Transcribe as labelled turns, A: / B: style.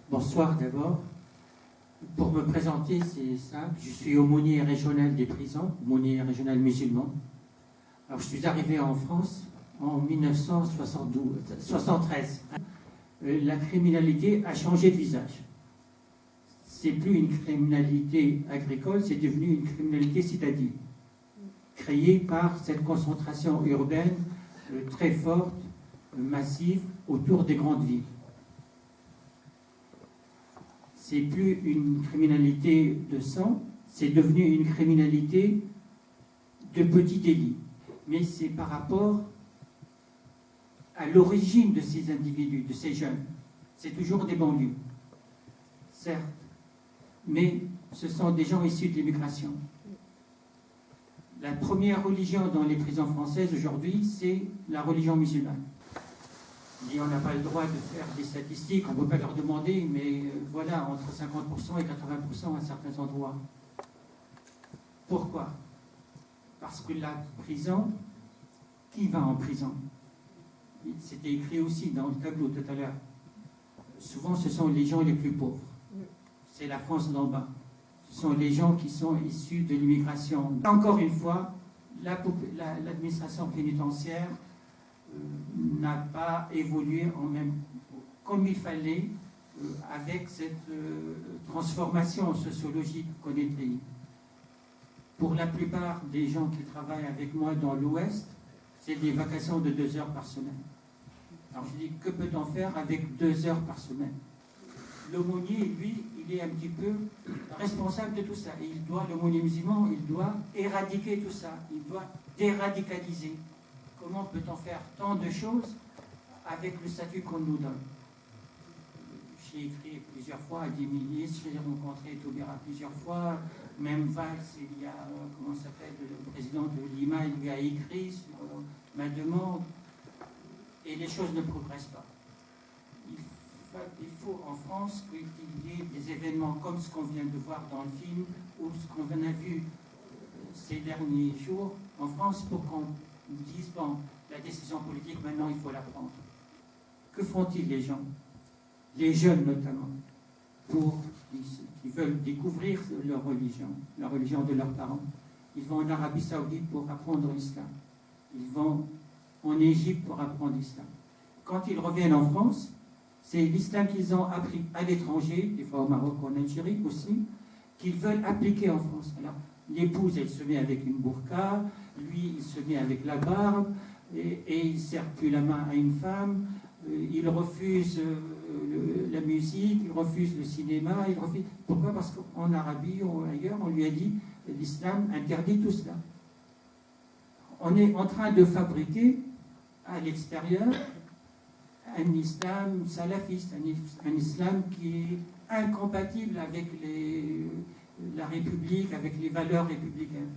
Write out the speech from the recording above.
A: Bonsoir d'abord. Pour me présenter, c'est simple. Je suis aumônier régional des prisons, aumônier régional musulman. Alors, je suis arrivé en France en 1973. La criminalité a changé de visage. C'est plus une criminalité agricole, c'est devenu une criminalité citadine, créée par cette concentration urbaine très forte, massive, autour des grandes villes. C'est plus une criminalité de sang, c'est devenu une criminalité de petits délits. Mais c'est par rapport à l'origine de ces individus, de ces jeunes. C'est toujours des banlieues, certes, mais ce sont des gens issus de l'immigration. La première religion dans les prisons françaises aujourd'hui, c'est la religion musulmane. Et on n'a pas le droit de faire des statistiques, on ne peut pas leur demander, mais voilà, entre 50% et 80% à certains endroits. Pourquoi? Parce que la prison, qui va en prison? C'était écrit aussi dans le tableau tout à l'heure. Souvent, ce sont les gens les plus pauvres. C'est la France d'en bas. Ce sont les gens qui sont issus de l'immigration. Encore une fois, l'administration pénitentiaire n'a pas évolué comme il fallait avec cette transformation sociologique qu'on est pays. Pour la plupart des gens qui travaillent avec moi dans l'Ouest, c'est des vacations de 2 heures par semaine. Alors je dis, que peut-on faire avec 2 heures par semaine? L'aumônier, lui, il est un petit peu responsable de tout ça. Et l'aumônier musulman, il doit éradiquer tout ça. Il doit déradicaliser. Comment peut-on faire tant de choses avec le statut qu'on nous donne? J'ai écrit plusieurs à des ministres, j'ai rencontré Taubira plusieurs fois, même Valls, il y a, comment s'appelle, le président de Lima, il lui a écrit sur ma demande, et les choses ne progressent pas. Il faut en France qu'il y ait des événements comme ce qu'on vient de voir dans le film, ou ce qu'on a vu ces derniers jours en France, pour qu'on nous dise, bon, la décision politique, maintenant, il faut la prendre. Que font-ils les gens, les jeunes notamment, qui veulent découvrir leur religion, la religion de leurs parents? Ils vont en Arabie Saoudite pour apprendre l'islam. Ils vont en Égypte pour apprendre l'islam. Quand ils reviennent en France, c'est l'islam qu'ils ont appris à l'étranger, des fois au Maroc, en Algérie aussi, qu'ils veulent appliquer en France. Alors, l'épouse, elle se met avec une burqa, lui, il se met avec la barbe, et il ne serre plus la main à une femme, il refuse la musique, il refuse le cinéma, il refuse... Pourquoi? Parce qu'en Arabie ou ailleurs, on lui a dit l'islam interdit tout cela. On est en train de fabriquer à l'extérieur un islam salafiste, un islam qui est incompatible avec la République, avec les valeurs républicaines.